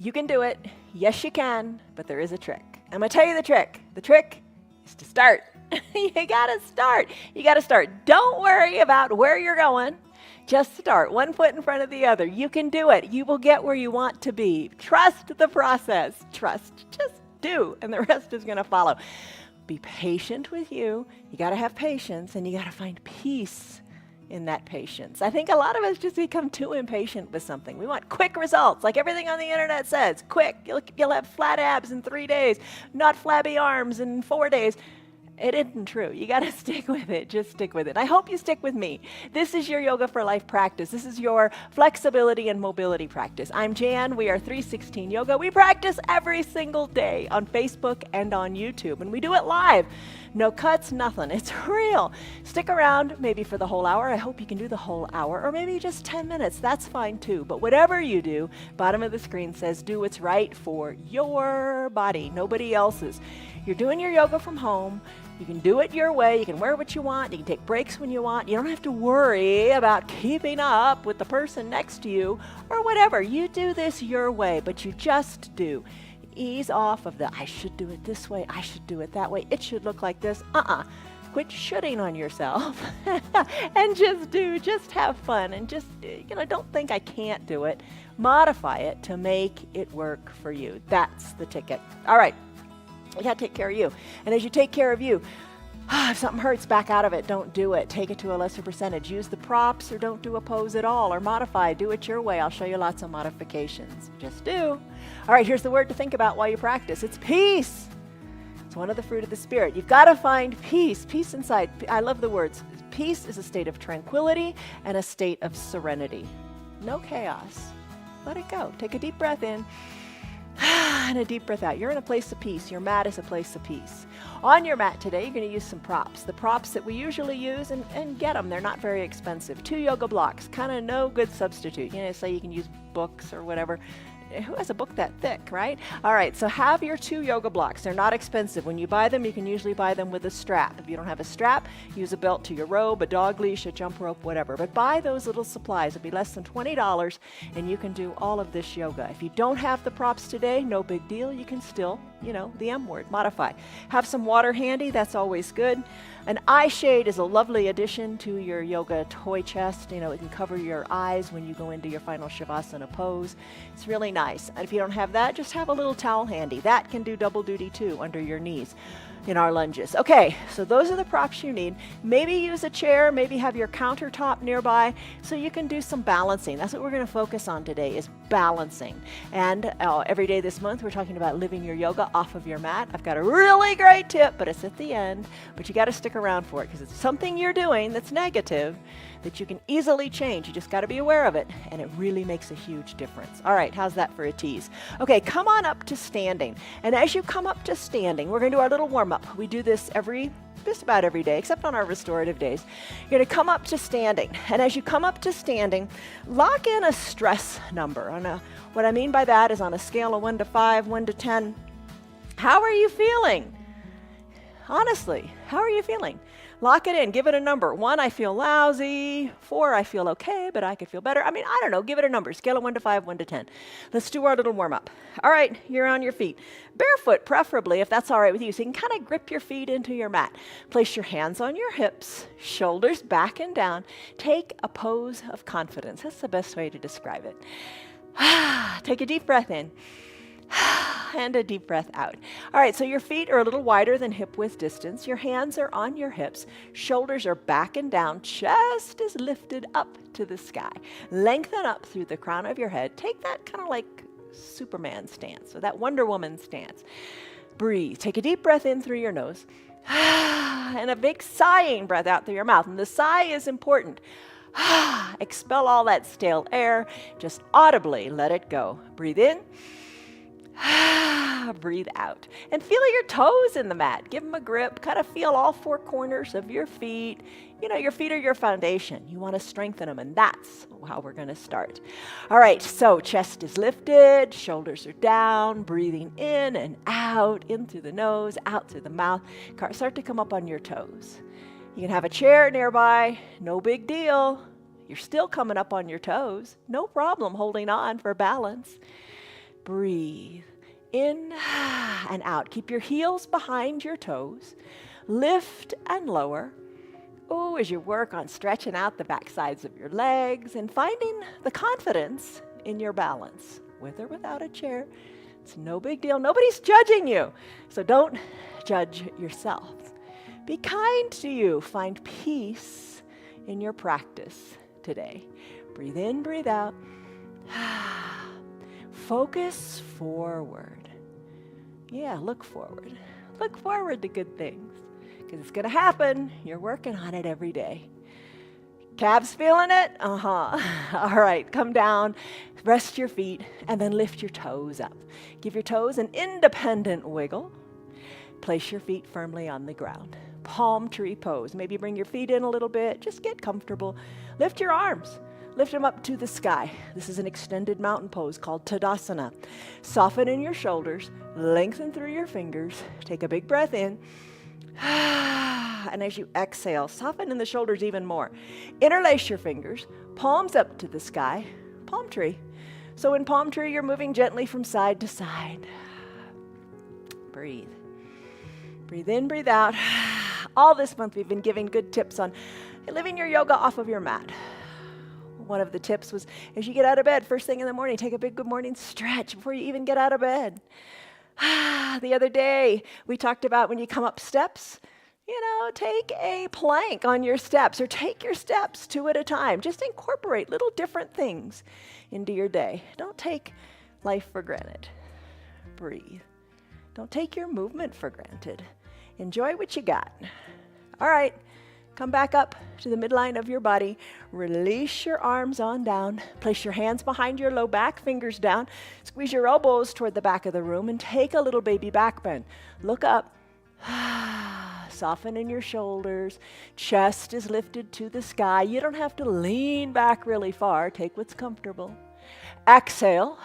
You can do it. Yes, you can, but there is a trick. I'm going to tell you the trick. The trick is to start. You got to start. You got to start. Don't worry about where you're going. Just start. One foot in front of the other. You can do it. You will get where you want to be. Trust the process. Trust. Just do, and the rest is going to follow. Be patient with you. You got to have patience, and you got to find peace in that patience. I think a lot of us just become too impatient with something. We want quick results, like everything on the internet says. Quick, you'll have flat abs in 3 days, not flabby arms in 4 days. It isn't true. You got to stick with it. Just stick with it. I hope you stick with me. This is your Yoga for Life practice. This is your flexibility and mobility practice. I'm Jan. We are 316 Yoga. We practice every single day on Facebook and on YouTube, and we do it live. No cuts, nothing. It's real. Stick around maybe for the whole hour. I hope you can do the whole hour, or maybe just 10 minutes. That's fine too. But whatever you do, bottom of the screen says do what's right for your body, nobody else's. You're doing your yoga from home. You can do it your way. You can wear what you want. You can take breaks when you want. You don't have to worry about keeping up with the person next to you or whatever. You do this your way, but you just do. Ease off of the, I should do it this way. I should do it that way. It should look like this. Quit shooting on yourself and just do. Just have fun and just, don't think I can't do it. Modify it to make it work for you. That's the ticket. All right. You got to take care of you. And as you take care of you, if something hurts, back out of it. Don't do it. Take it to a lesser percentage. Use the props or don't do a pose at all or modify. Do it your way. I'll show you lots of modifications. Just do. All right, here's the word to think about while you practice. It's peace. It's one of the fruit of the Spirit. You've got to find peace. Peace inside. I love the words. Peace is a state of tranquility and a state of serenity. No chaos. Let it go. Take a deep breath in. And a deep breath out. You're in a place of peace. Your mat is a place of peace. On your mat today, you're going to use some props. The props that we usually use, and get them. They're not very expensive. 2 yoga blocks. Kind of no good substitute. Say you can use books or whatever. Who has a book that thick, right? All right, so have your 2 yoga blocks. They're not expensive. When you buy them, you can usually buy them with a strap. If you don't have a strap, use a belt to your robe, a dog leash, a jump rope, whatever. But buy those little supplies. It'll be less than $20, and you can do all of this yoga. If you don't have the props today, no big deal. You can still, the M word, modify. Have some water handy. That's always good. An eye shade is a lovely addition to your yoga toy chest. It can cover your eyes when you go into your final Shavasana pose. It's really nice. And if you don't have that, just have a little towel handy. That can do double duty too under your knees in our lunges. Okay, so those are the props you need. Maybe use a chair, maybe have your countertop nearby so you can do some balancing. That's what we're going to focus on today is balancing. And every day this month we're talking about living your yoga off of your mat. I've got a really great tip, but it's at the end. But you got to stick around for it because it's something you're doing that's negative that you can easily change. You just got to be aware of it, and it really makes a huge difference. All right, how's that for a tease? Okay, come on up to standing. And as you come up to standing, we're going to do our little warm-up. We do this just about every day, except on our restorative days. You're going to come up to standing. And as you come up to standing, lock in a stress number. What I mean by that is on a scale of 1 to 5, 1 to 10, how are you feeling? Honestly, how are you feeling? Lock it in. Give it a number. 1, I feel lousy. 4, I feel okay, but I could feel better. I don't know. Give it a number. Scale of 1 to 5, 1 to 10. Let's do our little warm-up. All right, you're on your feet. Barefoot, preferably, if that's all right with you. So you can kind of grip your feet into your mat. Place your hands on your hips, shoulders back and down. Take a pose of confidence. That's the best way to describe it. Take a deep breath in. And a deep breath out. All right, so your feet are a little wider than hip width distance. Your hands are on your hips. Shoulders are back and down. Chest is lifted up to the sky. Lengthen up through the crown of your head. Take that kind of like Superman stance or that Wonder Woman stance. Breathe. Take a deep breath in through your nose. And a big sighing breath out through your mouth. And the sigh is important. Expel all that stale air. Just audibly let it go. Breathe in. Breathe out. And feel your toes in the mat. Give them a grip. Kind of feel all 4 corners of your feet. Your feet are your foundation. You want to strengthen them, and that's how we're going to start. All right, so chest is lifted, shoulders are down, breathing in and out, in through the nose, out through the mouth. Start to come up on your toes. You can have a chair nearby. No big deal. You're still coming up on your toes. No problem holding on for balance. Breathe. In and out. Keep your heels behind your toes. Lift and lower. Oh, as you work on stretching out the back sides of your legs and finding the confidence in your balance, with or without a chair. It's no big deal. Nobody's judging you. So don't judge yourself. Be kind to you. Find peace in your practice today. Breathe in, breathe out. Focus forward. Yeah, look forward. Look forward to good things. Because it's going to happen. You're working on it every day. Calves feeling it? All right, come down, rest your feet, and then lift your toes up. Give your toes an independent wiggle. Place your feet firmly on the ground. Palm tree pose. Maybe bring your feet in a little bit. Just get comfortable. Lift your arms. Lift them up to the sky. This is an extended mountain pose called Tadasana. Soften in your shoulders. Lengthen through your fingers. Take a big breath in. And as you exhale, soften in the shoulders even more. Interlace your fingers, palms up to the sky, palm tree. So in palm tree, you're moving gently from side to side. Breathe. Breathe in, breathe out. All this month, we've been giving good tips on living your yoga off of your mat. One of the tips was, as you get out of bed, first thing in the morning, take a big good morning stretch before you even get out of bed. The other day, we talked about when you come up steps, take a plank on your steps or take your steps 2 at a time. Just incorporate little different things into your day. Don't take life for granted. Breathe. Don't take your movement for granted. Enjoy what you got. All right, come back up to the midline of your body. Release your arms on down. Place your hands behind your low back, fingers down. Squeeze your elbows toward the back of the room and take a little baby back bend. Look up. Soften in your shoulders. Chest is lifted to the sky. You don't have to lean back really far. Take what's comfortable. Exhale,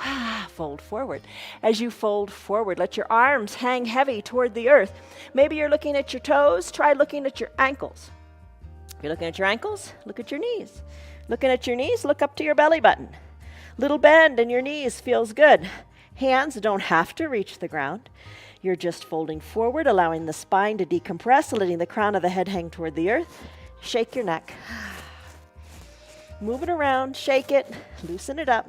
fold forward. As you fold forward, let your arms hang heavy toward the earth. Maybe you're looking at your toes. Try looking at your ankles. If you're looking at your ankles, look at your knees. Looking at your knees, look up to your belly button. Little bend in your knees feels good. Hands don't have to reach the ground. You're just folding forward, allowing the spine to decompress, letting the crown of the head hang toward the earth. Shake your neck. Move it around, shake it, loosen it up.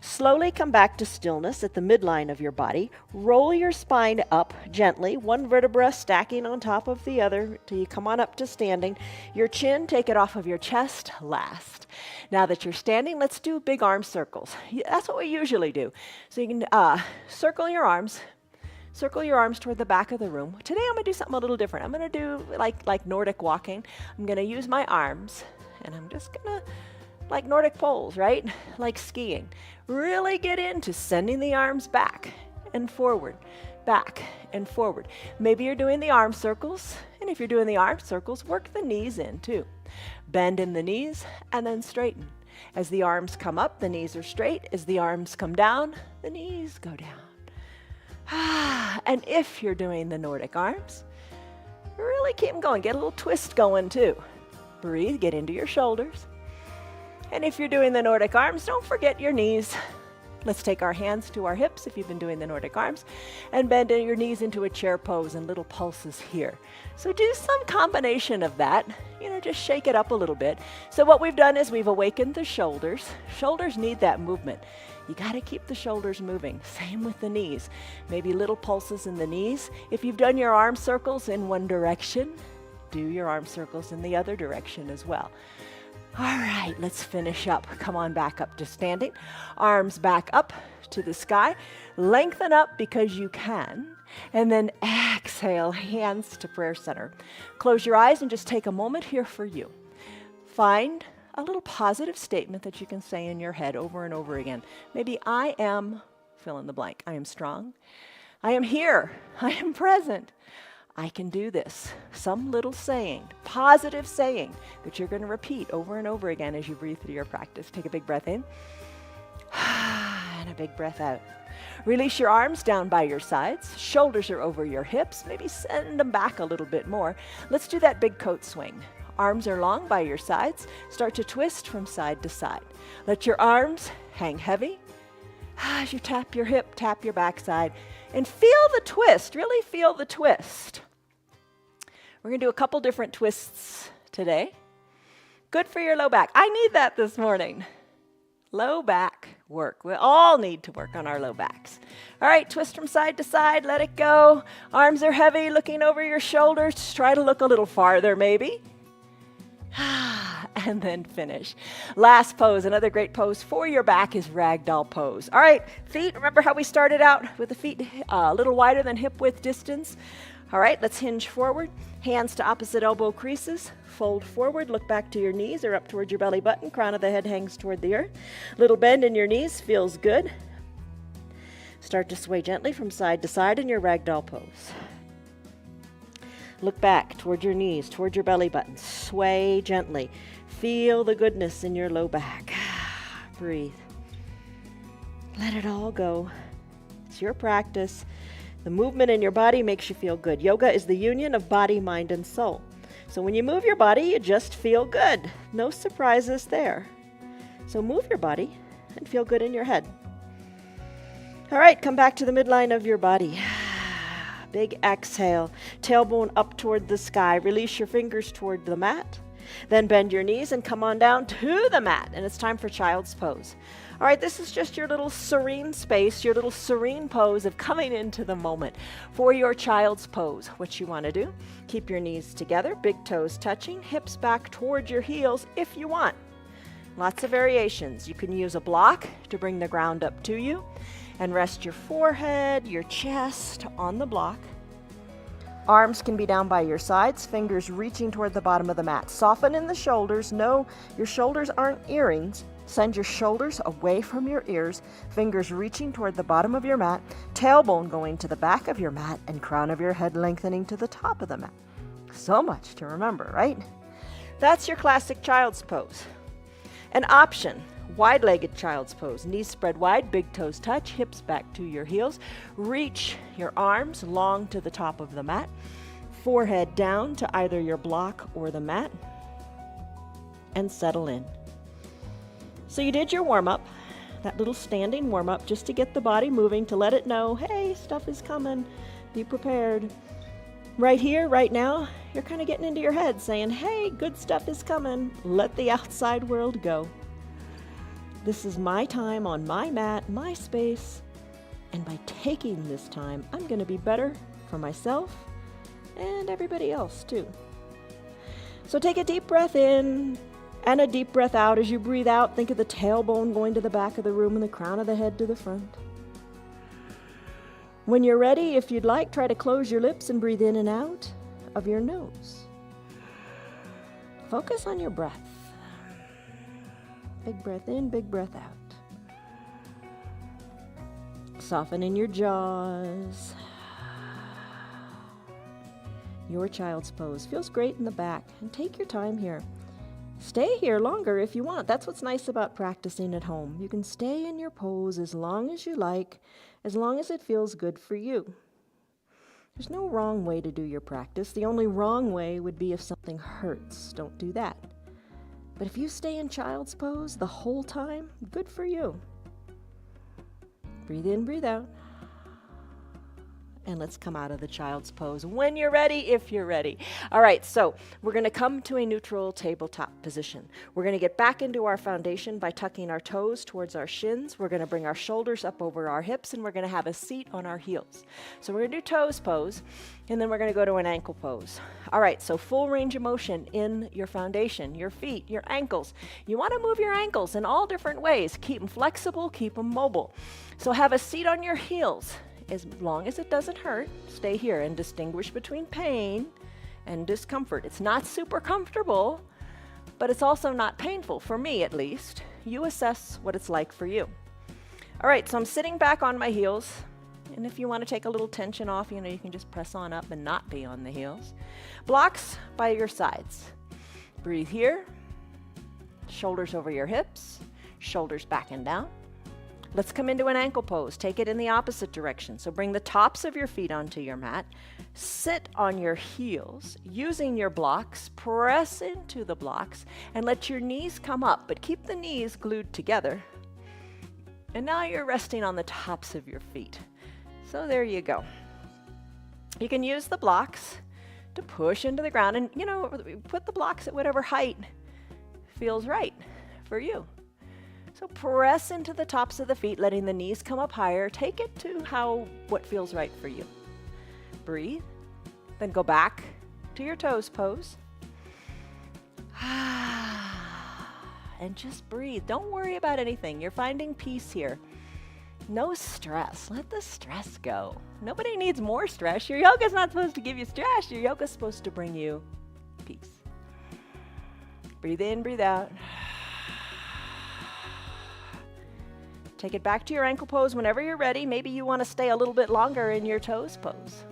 Slowly come back to stillness at the midline of your body. Roll your spine up gently, one vertebra stacking on top of the other till you come on up to standing. Your chin, take it off of your chest last. Now that you're standing, let's do big arm circles. That's what we usually do. So you can circle your arms. Circle your arms toward the back of the room. Today I'm going to do something a little different. I'm going to do like Nordic walking. I'm going to use my arms, and I'm just going to, like Nordic poles, right? Like skiing. Really get into sending the arms back and forward, back and forward. Maybe you're doing the arm circles, and if you're doing the arm circles, work the knees in too. Bend in the knees and then straighten. As the arms come up, the knees are straight. As the arms come down, the knees go down. And if you're doing the Nordic arms, really keep them going. Get a little twist going too. Breathe, get into your shoulders. And if you're doing the Nordic arms, don't forget your knees. Let's take our hands to our hips if you've been doing the Nordic arms and bend your knees into a chair pose and little pulses here. So do some combination of that. Just shake it up a little bit. So what we've done is we've awakened the shoulders. Shoulders need that movement. You got to keep the shoulders moving. Same with the knees. Maybe little pulses in the knees. If you've done your arm circles in one direction, do your arm circles in the other direction as well. All right, let's finish up. Come on back up to standing. Arms back up to the sky. Lengthen up because you can. And then exhale, hands to prayer center. Close your eyes and just take a moment here for you. Find a little positive statement that you can say in your head over and over again. Maybe I am, fill in the blank. I am strong. I am here. I am present. I can do this. Some little saying, positive saying that you're going to repeat over and over again as you breathe through your practice. Take a big breath in and a big breath out. Release your arms down by your sides. Shoulders are over your hips. Maybe send them back a little bit more. Let's do that big coat swing. Arms are long by your sides. Start to twist from side to side. Let your arms hang heavy. As you tap your hip, tap your backside, and feel the twist. Really feel the twist. We're going to do a couple different twists today. Good for your low back. I need that this morning. Low back work. We all need to work on our low backs. All right, twist from side to side. Let it go. Arms are heavy, looking over your shoulders. Try to look a little farther, maybe. And then finish. Last pose, another great pose for your back is ragdoll pose. All right, feet, remember how we started out with the feet a little wider than hip width distance? All right, let's hinge forward. Hands to opposite elbow creases. Fold forward, look back to your knees or up towards your belly button. Crown of the head hangs toward the earth. Little bend in your knees feels good. Start to sway gently from side to side in your ragdoll pose. Look back toward your knees, toward your belly button. Sway gently. Feel the goodness in your low back. Breathe. Let it all go. It's your practice. The movement in your body makes you feel good. Yoga is the union of body, mind, and soul. So when you move your body, you just feel good. No surprises there. So move your body and feel good in your head. All right, come back to the midline of your body. Big exhale. Tailbone up toward the sky. Release your fingers toward the mat. Then bend your knees and come on down to the mat. And it's time for child's pose. All right, this is just your little serene space, your little serene pose of coming into the moment. For your child's pose, what you want to do, keep your knees together, big toes touching, hips back toward your heels if you want. Lots of variations. You can use a block to bring the ground up to you and rest your forehead, your chest on the block. Arms can be down by your sides, fingers reaching toward the bottom of the mat. Soften in the shoulders. No, your shoulders aren't earrings. Send your shoulders away from your ears, fingers reaching toward the bottom of your mat, tailbone going to the back of your mat, and crown of your head lengthening to the top of the mat. So much to remember, right? That's your classic child's pose. An option, wide-legged child's pose. Knees spread wide, big toes touch, hips back to your heels. Reach your arms long to the top of the mat, forehead down to either your block or the mat, and settle in. So you did your warm-up, that little standing warm-up, just to get the body moving, to let it know, hey, stuff is coming, be prepared. Right here, right now, you're kind of getting into your head saying, hey, good stuff is coming, let the outside world go. This is my time on my mat, my space, and by taking this time, I'm going to be better for myself and everybody else too. So take a deep breath in, and a deep breath out. As you breathe out, think of the tailbone going to the back of the room and the crown of the head to the front. When you're ready, if you'd like, try to close your lips and breathe in and out of your nose. Focus on your breath. Big breath in, big breath out. Soften in your jaws. Your child's pose feels great in the back, and take your time here. Stay here longer if you want. That's what's nice about practicing at home. You can stay in your pose as long as you like, as long as it feels good for you. There's no wrong way to do your practice. The only wrong way would be if something hurts. Don't do that. But if you stay in child's pose the whole time, good for you. Breathe in, breathe out. And let's come out of the child's pose when you're ready, if you're ready. All right, so we're going to come to a neutral tabletop position. We're going to get back into our foundation by tucking our toes towards our shins. We're going to bring our shoulders up over our hips, and we're going to have a seat on our heels. So we're going to do toes pose, and then we're going to go to an ankle pose. All right, so full range of motion in your foundation, your feet, your ankles. You want to move your ankles in all different ways. Keep them flexible, keep them mobile. So have a seat on your heels. As long as it doesn't hurt, stay here and distinguish between pain and discomfort. It's not super comfortable, but it's also not painful, for me at least. You assess what it's like for you. All right, so I'm sitting back on my heels, and if you want to take a little tension off, you can just press on up and not be on the heels. Blocks by your sides. Breathe here, shoulders over your hips, shoulders back and down. Let's come into an ankle pose. Take it in the opposite direction. So bring the tops of your feet onto your mat. Sit on your heels using your blocks. Press into the blocks and let your knees come up, but keep the knees glued together. And now you're resting on the tops of your feet. So there you go. You can use the blocks to push into the ground and, put the blocks at whatever height feels right for you. So press into the tops of the feet, letting the knees come up higher. Take it to what feels right for you. Breathe. Then go back to your toes pose. And just breathe. Don't worry about anything. You're finding peace here. No stress. Let the stress go. Nobody needs more stress. Your yoga's not supposed to give you stress. Your yoga's supposed to bring you peace. Breathe in, breathe out. Take it back to your ankle pose whenever you're ready. Maybe you want to stay a little bit longer in your toes pose.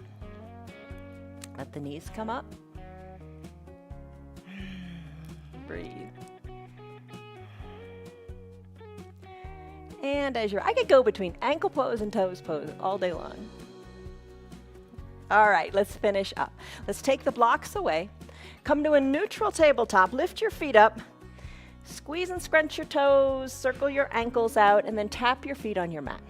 Let the knees come up. Breathe. And I could go between ankle pose and toes pose all day long. All right, let's finish up. Let's take the blocks away. Come to a neutral tabletop. Lift your feet up. Squeeze and scrunch your toes. Circle your ankles out, and then tap your feet on your mat.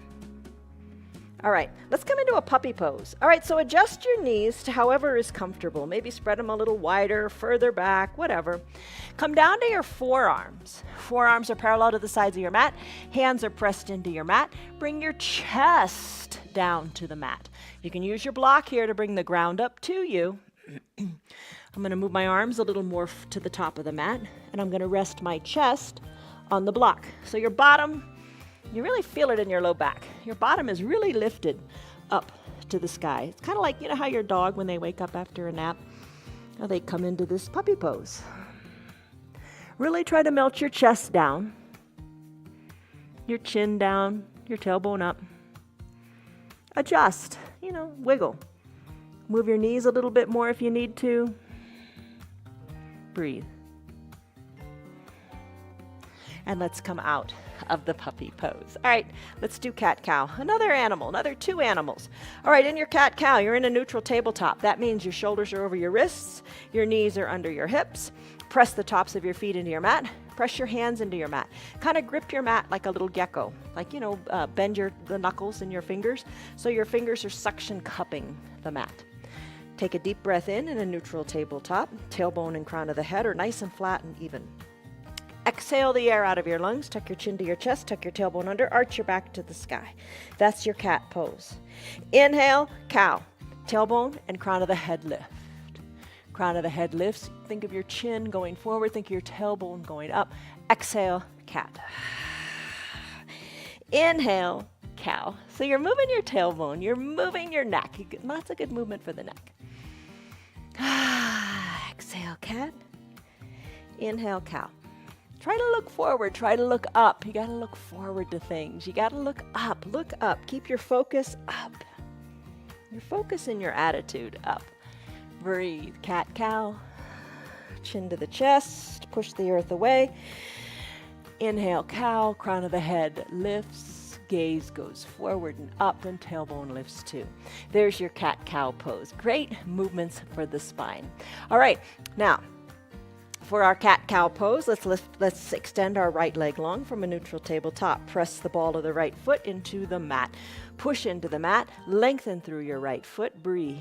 All right, let's come into a puppy pose. All right, so adjust your knees to however is comfortable. Maybe spread them a little wider, further back, whatever. Come down to your forearms. Forearms are parallel to the sides of your mat. Hands are pressed into your mat. Bring your chest down to the mat. You can use your block here to bring the ground up to you. I'm going to move my arms a little more to the top of the mat, and I'm going to rest my chest on the block. So your bottom, you really feel it in your low back. Your bottom is really lifted up to the sky. It's kind of like, how your dog, when they wake up after a nap, how they come into this puppy pose. Really try to melt your chest down, your chin down, your tailbone up. Adjust, wiggle. Move your knees a little bit more if you need to. Breathe. And let's come out of the puppy pose. All right, let's do cat-cow. Another animal, another two animals. All right, in your cat-cow, you're in a neutral tabletop. That means your shoulders are over your wrists, your knees are under your hips. Press the tops of your feet into your mat. Press your hands into your mat. Kind of grip your mat like a little gecko. Like, bend the knuckles in your fingers so your fingers are suction cupping the mat. Take a deep breath in a neutral tabletop. Tailbone and crown of the head are nice and flat and even. Exhale the air out of your lungs. Tuck your chin to your chest. Tuck your tailbone under. Arch your back to the sky. That's your cat pose. Inhale, cow. Tailbone and crown of the head lift. Crown of the head lifts. Think of your chin going forward. Think of your tailbone going up. Exhale, cat. Inhale, cow. So you're moving your tailbone. You're moving your neck. Lots of good movement for the neck. Exhale, cat. Inhale, cow. Try to look forward. Try to look up. You got to look forward to things. You got to look up. Look up. Keep your focus up. Your focus and your attitude up. Breathe. Cat, cow. Chin to the chest. Push the earth away. Inhale, cow. Crown of the head lifts. Gaze goes forward and up, and tailbone lifts too. There's your cat-cow pose. Great movements for the spine. All right, now for our cat-cow pose, let's extend our right leg long from a neutral tabletop. Press the ball of the right foot into the mat. Push into the mat. Lengthen through your right foot. Breathe.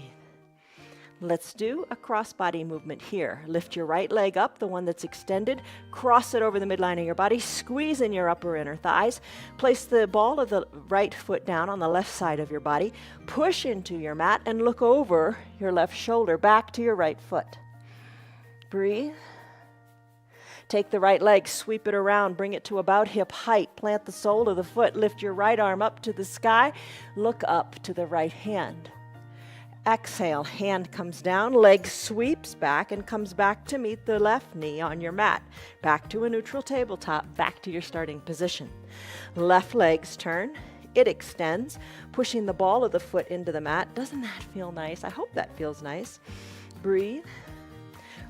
Let's do a cross-body movement here. Lift your right leg up, the one that's extended. Cross it over the midline of your body. Squeeze in your upper inner thighs. Place the ball of the right foot down on the left side of your body. Push into your mat and look over your left shoulder back to your right foot. Breathe. Take the right leg, sweep it around, bring it to about hip height. Plant the sole of the foot. Lift your right arm up to the sky. Look up to the right hand. Exhale, hand comes down, leg sweeps back and comes back to meet the left knee on your mat. Back to a neutral tabletop, back to your starting position. Left legs turn, it extends, pushing the ball of the foot into the mat. Doesn't that feel nice? I hope that feels nice. Breathe.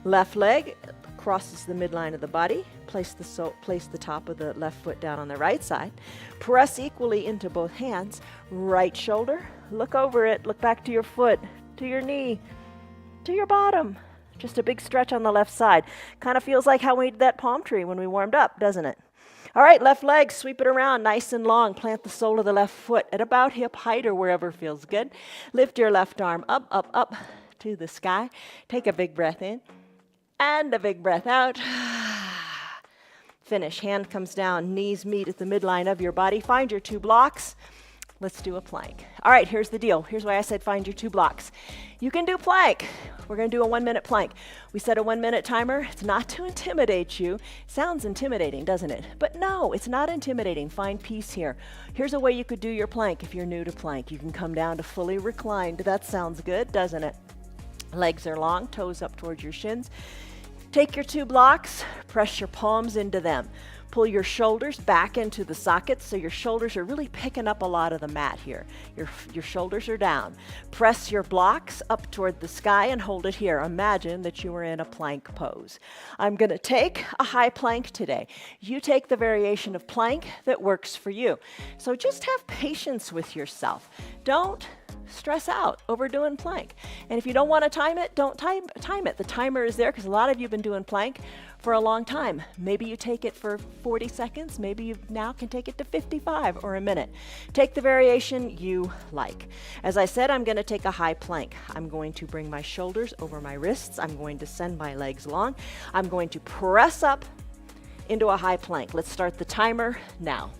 Left leg crosses the midline of the body. Place the top of the left foot down on the right side. Press equally into both hands. Right shoulder, look over it, look back to your foot, to your knee, to your bottom. Just a big stretch on the left side. Kind of feels like how we did that palm tree when we warmed up, doesn't it? All right, left leg, sweep it around nice and long. Plant the sole of the left foot at about hip height or wherever feels good. Lift your left arm up, up, up to the sky. Take a big breath in and a big breath out. Finish. Hand comes down, knees meet at the midline of your body. Find your 2 blocks. Let's do a plank. All right, here's the deal. Here's why I said find your 2 blocks. You can do plank. We're going to do a 1-minute plank. We set a 1-minute timer. It's not to intimidate you. Sounds intimidating, doesn't it? But no, it's not intimidating. Find peace here. Here's a way you could do your plank if you're new to plank. You can come down to fully reclined. That sounds good, doesn't it? Legs are long, toes up towards your shins. Take your 2 blocks, press your palms into them. Pull your shoulders back into the sockets so your shoulders are really picking up a lot of the mat here. Your shoulders are down. Press your blocks up toward the sky and hold it here. Imagine that you are in a plank pose. I'm going to take a high plank today. You take the variation of plank that works for you. So just have patience with yourself. Don't stress out over doing plank. And if you don't want to time it, don't time it. The timer is there because a lot of you have been doing plank for a long time. Maybe you take it for 40 seconds. Maybe you now can take it to 55 or a minute. Take the variation you like. As I said, I'm going to take a high plank. I'm going to bring my shoulders over my wrists. I'm going to send my legs long. I'm going to press up into a high plank. Let's start the timer now.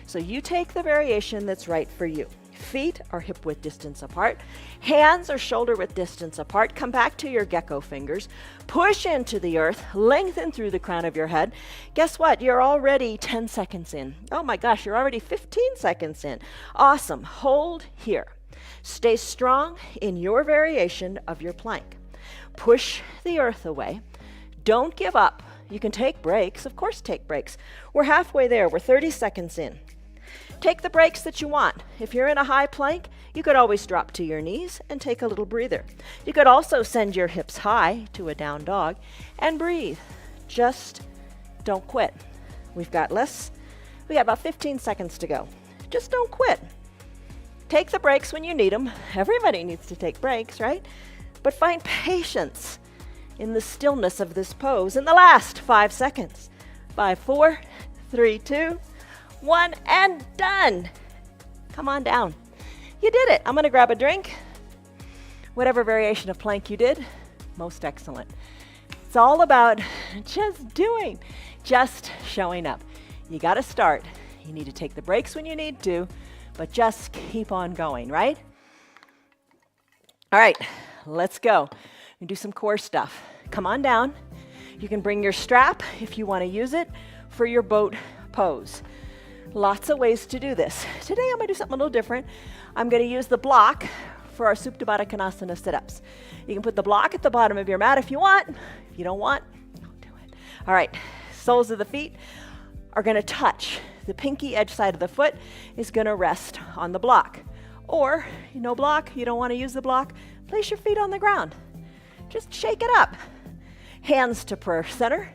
So you take the variation that's right for you. Feet are hip width distance apart. Hands are shoulder width distance apart. Come back to your gecko fingers. Push into the earth. Lengthen through the crown of your head. Guess what? You're already 10 seconds in. Oh my gosh, you're already 15 seconds in. Awesome. Hold here. Stay strong in your variation of your plank. Push the earth away. Don't give up. You can take breaks. Of course, take breaks. We're halfway there. We're 30 seconds in. Take the breaks that you want. If you're in a high plank, you could always drop to your knees and take a little breather. You could also send your hips high to a down dog and breathe. Just don't quit. We got about 15 seconds to go. Just don't quit. Take the breaks when you need them. Everybody needs to take breaks, right? But find patience in the stillness of this pose in the last 5 seconds. 5, 4, 3, 2, 1, and done. Come on down. You did it. I'm going to grab a drink. Whatever variation of plank you did, most excellent. It's all about just doing, just showing up. You got to start. You need to take the breaks when you need to, but just keep on going, right? All right, let's go. We do some core stuff. Come on down. You can bring your strap if you want to use it for your boat pose. Lots of ways to do this. Today I'm going to do something a little different. I'm going to use the block for our Supta Baddha Konasana sit-ups. You can put the block at the bottom of your mat if you want. If you don't want, don't do it. All right, soles of the feet are going to touch. The pinky edge side of the foot is going to rest on the block. Or, no block, you don't want to use the block, place your feet on the ground. Just shake it up. Hands to prayer center.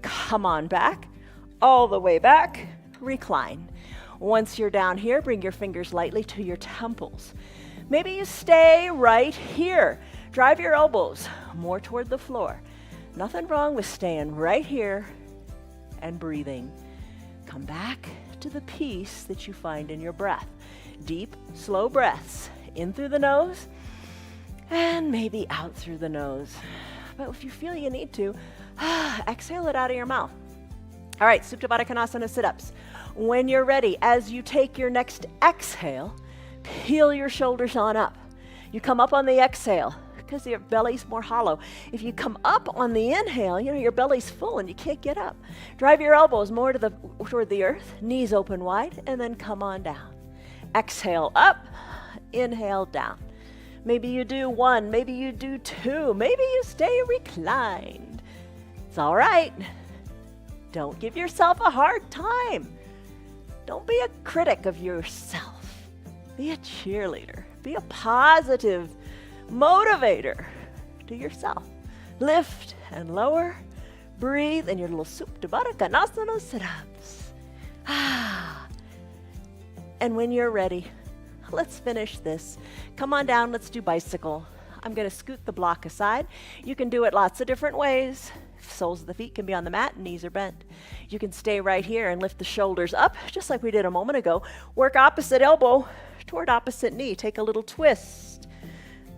Come on back, all the way back. Recline. Once you're down here, bring your fingers lightly to your temples. Maybe you stay right here. Drive your elbows more toward the floor. Nothing wrong with staying right here and breathing. Come back to the peace that you find in your breath. Deep, slow breaths in through the nose and maybe out through the nose. But if you feel you need to, exhale it out of your mouth. All right, Supta Baddha Konasana sit-ups. When you're ready, as you take your next exhale, peel your shoulders on up. You come up on the exhale because your belly's more hollow. If you come up on the inhale, your belly's full and you can't get up. Drive your elbows more toward the earth, knees open wide, and then come on down. Exhale up, inhale down. Maybe you do 1, maybe you do 2, maybe you stay reclined. It's all right. Don't give yourself a hard time. Don't be a critic of yourself. Be a cheerleader. Be a positive motivator to yourself. Lift and lower. Breathe in your little Supta Baddha Konasana sit-ups. And when you're ready, let's finish this. Come on down, let's do bicycle. I'm going to scoot the block aside. You can do it lots of different ways. Soles of the feet can be on the mat, knees are bent. You can stay right here and lift the shoulders up, just like we did a moment ago. Work opposite elbow toward opposite knee. Take a little twist.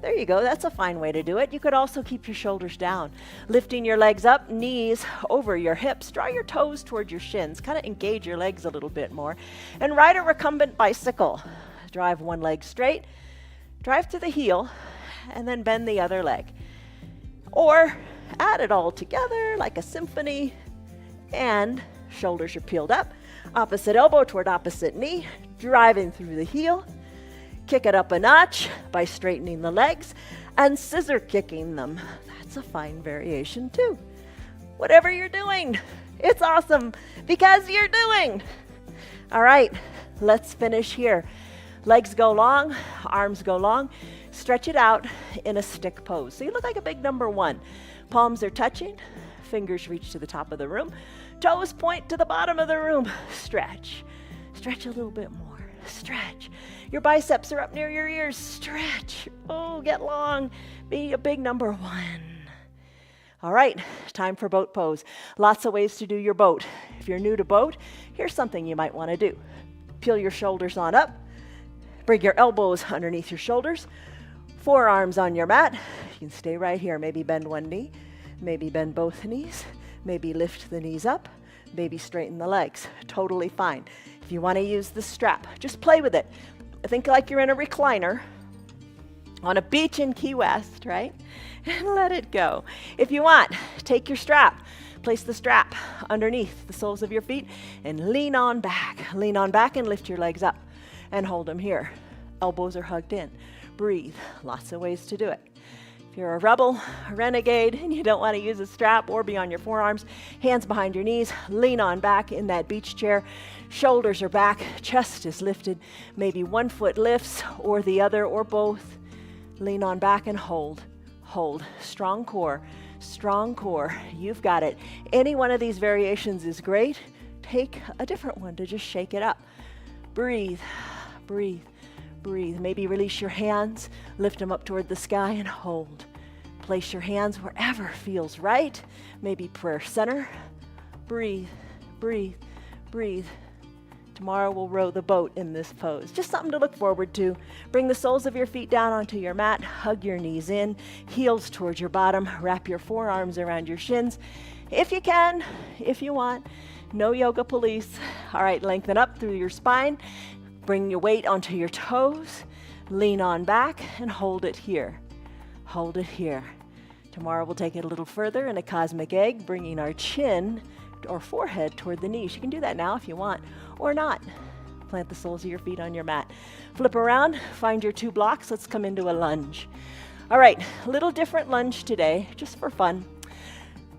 There you go. That's a fine way to do it. You could also keep your shoulders down. Lifting your legs up, knees over your hips. Draw your toes toward your shins. Kind of engage your legs a little bit more. And ride a recumbent bicycle. Drive one leg straight, drive to the heel, and then bend the other leg. Or add it all together like a symphony, and shoulders are peeled up. Opposite elbow toward opposite knee, driving through the heel. Kick it up a notch by straightening the legs and scissor kicking them. That's a fine variation too. Whatever you're doing, it's awesome because you're doing. All right, let's finish here. Legs go long, arms go long. Stretch it out in a stick pose. So you look like a big number 1. Palms are touching, fingers reach to the top of the room, toes point to the bottom of the room. Stretch. Stretch a little bit more. Stretch. Your biceps are up near your ears. Stretch. Oh, get long. Be a big number 1. All right, time for boat pose. Lots of ways to do your boat. If you're new to boat, here's something you might want to do. Peel your shoulders on up. Bring your elbows underneath your shoulders. Forearms on your mat. You can stay right here. Maybe bend one knee. Maybe bend both knees. Maybe lift the knees up. Maybe straighten the legs. Totally fine. If you want to use the strap, just play with it. Think like you're in a recliner on a beach in Key West, right? And let it go. If you want, take your strap. Place the strap underneath the soles of your feet and lean on back. Lean on back and lift your legs up. And hold them here. Elbows are hugged in. Breathe. Lots of ways to do it. If you're a rebel, a renegade, and you don't want to use a strap or be on your forearms, hands behind your knees, lean on back in that beach chair. Shoulders are back, chest is lifted. Maybe one foot lifts or the other or both. Lean on back and hold. Hold. Strong core. Strong core. You've got it. Any one of these variations is great. Take a different one to just shake it up. Breathe. Breathe, breathe. Maybe release your hands, lift them up toward the sky and hold. Place your hands wherever feels right. Maybe prayer center. Breathe, breathe, breathe. Tomorrow we'll row the boat in this pose. Just something to look forward to. Bring the soles of your feet down onto your mat. Hug your knees in, heels towards your bottom. Wrap your forearms around your shins. If you can, if you want. No yoga police. All right, lengthen up through your spine. Bring your weight onto your toes, lean on back, and hold it here. Hold it here. Tomorrow we'll take it a little further in a cosmic egg, bringing our chin or forehead toward the knees. You can do that now if you want, or not. Plant the soles of your feet on your mat. Flip around, find your 2 blocks. Let's come into a lunge. All right, a little different lunge today, just for fun.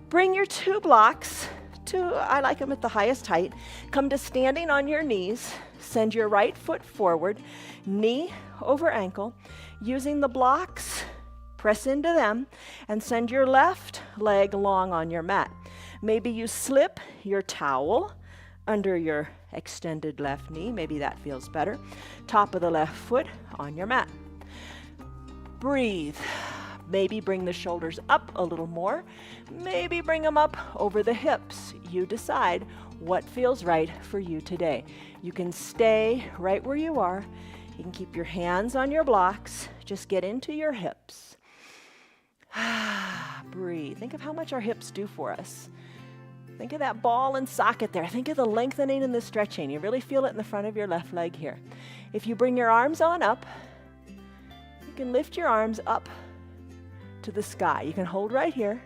Bring your 2 blocks to, I like them at the highest height. Come to standing on your knees. Send your right foot forward, knee over ankle. Using the blocks, press into them, and send your left leg long on your mat. Maybe you slip your towel under your extended left knee. Maybe that feels better. Top of the left foot on your mat. Breathe. Maybe bring the shoulders up a little more. Maybe bring them up over the hips. You decide what feels right for you today. You can stay right where you are. You can keep your hands on your blocks. Just get into your hips. Breathe. Think of how much our hips do for us. Think of that ball and socket there. Think of the lengthening and the stretching. You really feel it in the front of your left leg here. If you bring your arms on up, you can lift your arms up to the sky. You can hold right here.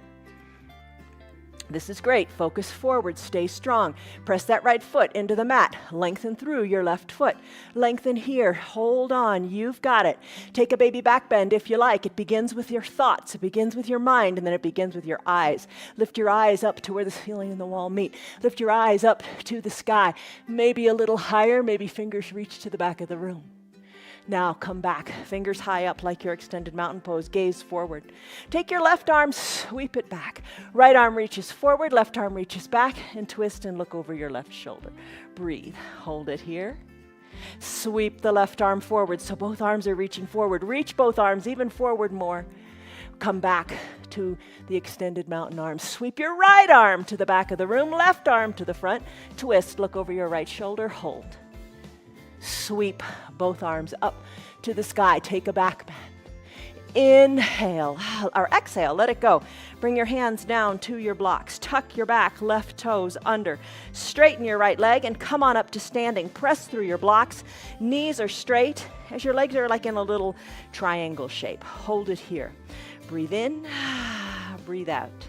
This is great. Focus forward. Stay strong. Press that right foot into the mat. Lengthen through your left foot. Lengthen here. Hold on. You've got it. Take a baby back bend if you like. It begins with your thoughts. It begins with your mind, and then it begins with your eyes. Lift your eyes up to where the ceiling and the wall meet. Lift your eyes up to the sky. Maybe a little higher. Maybe fingers reach to the back of the room. Now come back, fingers high up like your extended mountain pose, gaze forward. Take your left arm, sweep it back. Right arm reaches forward, left arm reaches back, and twist and look over your left shoulder. Breathe, hold it here. Sweep the left arm forward so both arms are reaching forward. Reach both arms even forward more. Come back to the extended mountain arms. Sweep your right arm to the back of the room, left arm to the front. Twist, look over your right shoulder, hold. Sweep both arms up to the sky. Take a back bend. Inhale, or exhale, let it go. Bring your hands down to your blocks. Tuck your back, left toes under. Straighten your right leg and come on up to standing. Press through your blocks. Knees are straight as your legs are like in a little triangle shape. Hold it here. Breathe in, breathe out.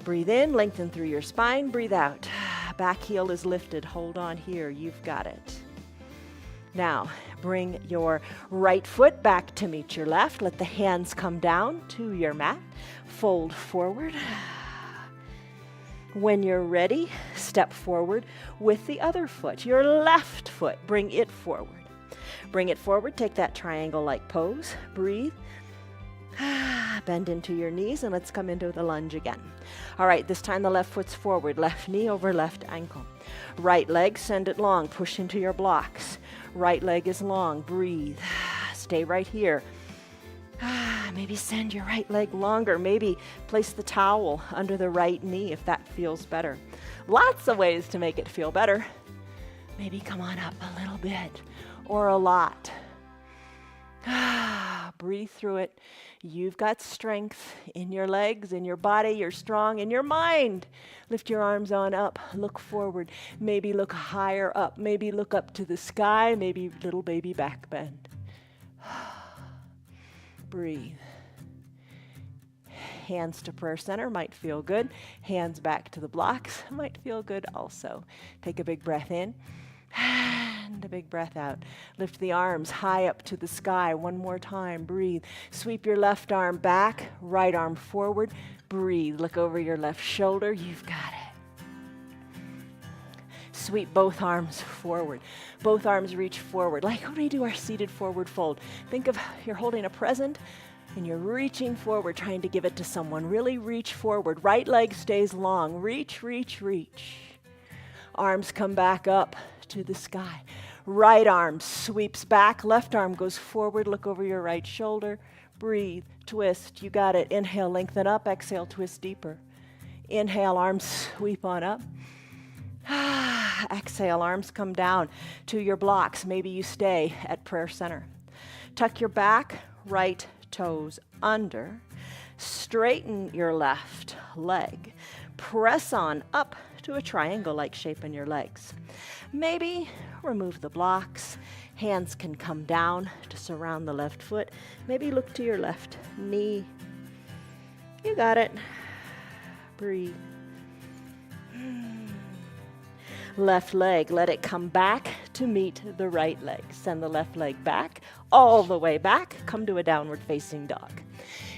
Breathe in, lengthen through your spine. Breathe out. Back heel is lifted. Hold on here. You've got it. Now, bring your right foot back to meet your left. Let the hands come down to your mat. Fold forward. When you're ready, step forward with the other foot. Your left foot, bring it forward. Bring it forward. Take that triangle-like pose. Breathe. Bend into your knees and let's come into the lunge again. All right, this time the left foot's forward. Left knee over left ankle. Right leg, send it long. Push into your blocks. Right leg is long. Breathe. Stay right here. Maybe send your right leg longer. Maybe place the towel under the right knee if that feels better. Lots of ways to make it feel better. Maybe come on up a little bit or a lot. Breathe through it. You've got strength in your legs, in your body. You're strong in your mind. Lift your arms on up. Look forward. Maybe look higher up. Maybe look up to the sky. Maybe little baby back bend. Breathe. Hands to prayer center might feel good. Hands back to the blocks might feel good also. Take a big breath in. And a big breath out. Lift the arms high up to the sky. One more time. Breathe. Sweep your left arm back, right arm forward. Breathe. Look over your left shoulder. You've got it. Sweep both arms forward. Both arms reach forward. Like when we do our seated forward fold. Think of you're holding a present and you're reaching forward, trying to give it to someone. Really reach forward. Right leg stays long. Reach, reach, reach. Arms come back up to the sky. Right arm sweeps back, left arm goes forward, look over your right shoulder, breathe, twist, you got it. Inhale, lengthen up, exhale, twist deeper. Inhale, arms sweep on up. Exhale, arms come down to your blocks. Maybe you stay at prayer center. Tuck your back, right toes under. Straighten your left leg. Press on up to a triangle-like shape in your legs. Maybe remove the blocks. Hands can come down to surround the left foot. Maybe look to your left knee. You got it. Breathe. Left leg, let it come back to meet the right leg. Send the left leg back, all the way back. Come to a downward facing dog.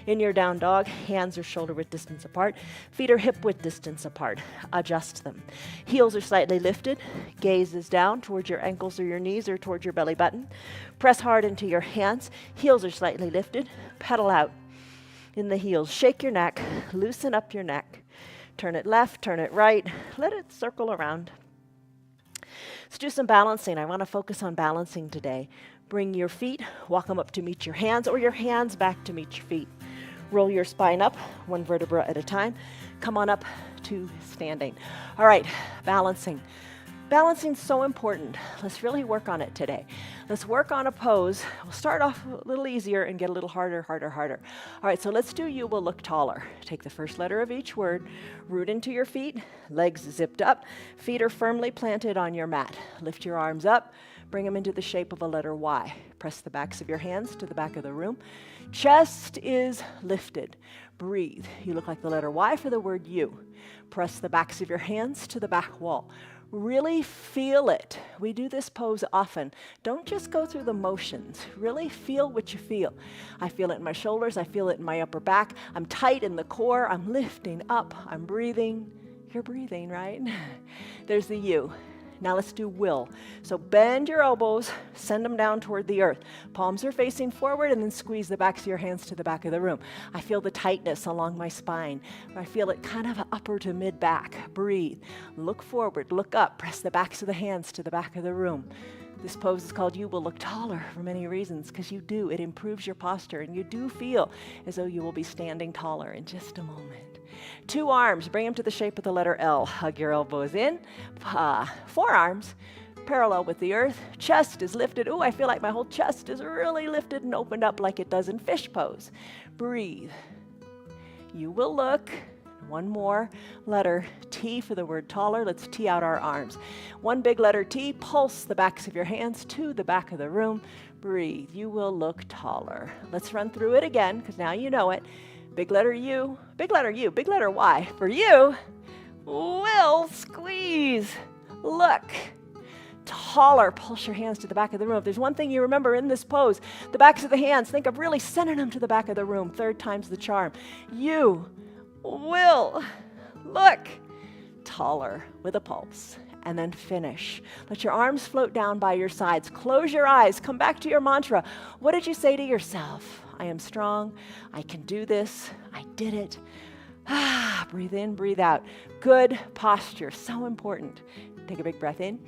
In your down dog, hands are shoulder width distance apart, feet are hip width distance apart. Adjust them. Heels are slightly lifted, gaze is down towards your ankles or your knees or towards your belly button. Press hard into your hands, heels are slightly lifted, pedal out in the heels. Shake your neck, loosen up your neck. Turn it left, turn it right, let it circle around. Let's do some balancing. I want to focus on balancing today. Bring your feet, walk them up to meet your hands or your hands back to meet your feet. Roll your spine up, one vertebra at a time. Come on up to standing. All right, balancing. Balancing's so important. Let's really work on it today. Let's work on a pose. We'll start off a little easier and get a little harder. All right, so let's do you will look taller. Take the first letter of each word, root into your feet, legs zipped up, feet are firmly planted on your mat. Lift your arms up, bring them into the shape of a letter Y. Press the backs of your hands to the back of the room. Chest is lifted. Breathe. You look like the letter Y for the word you. Press the backs of your hands to the back wall. Really feel it. We do this pose often. Don't just go through the motions. Really feel what you feel. I feel it in my shoulders. I feel it in my upper back. I'm tight in the core. I'm lifting up. I'm breathing. You're breathing, right? There's the you. Now let's do will. So bend your elbows, send them down toward the earth. Palms are facing forward, and then squeeze the backs of your hands to the back of the room. I feel the tightness along my spine. I feel it kind of upper to mid back. Breathe. Look forward, look up, press the backs of the hands to the back of the room. This pose is called You Will Look Taller for many reasons, because you do. It improves your posture, and you do feel as though you will be standing taller in just a moment. 2 arms, bring them to the shape of the letter L. Hug your elbows in. Forearms parallel with the earth. Chest is lifted. Ooh, I feel like my whole chest is really lifted and opened up like it does in fish pose. Breathe. You will look. One more letter T for the word taller. Let's T out our arms. 1 big letter T, pulse the backs of your hands to the back of the room. Breathe. You will look taller. Let's run through it again, because now you know it. Big letter U, big letter U, big letter Y. For you, will squeeze. Look. Taller. Pulse your hands to the back of the room. If there's one thing you remember in this pose, the backs of the hands, think of really sending them to the back of the room. 3rd time's the charm. You will look taller with a pulse. And then finish. Let your arms float down by your sides. Close your eyes. Come back to your mantra. What did you say to yourself? I am strong. I can do this. I did it. Breathe in, breathe out. Good posture. So important. Take a big breath in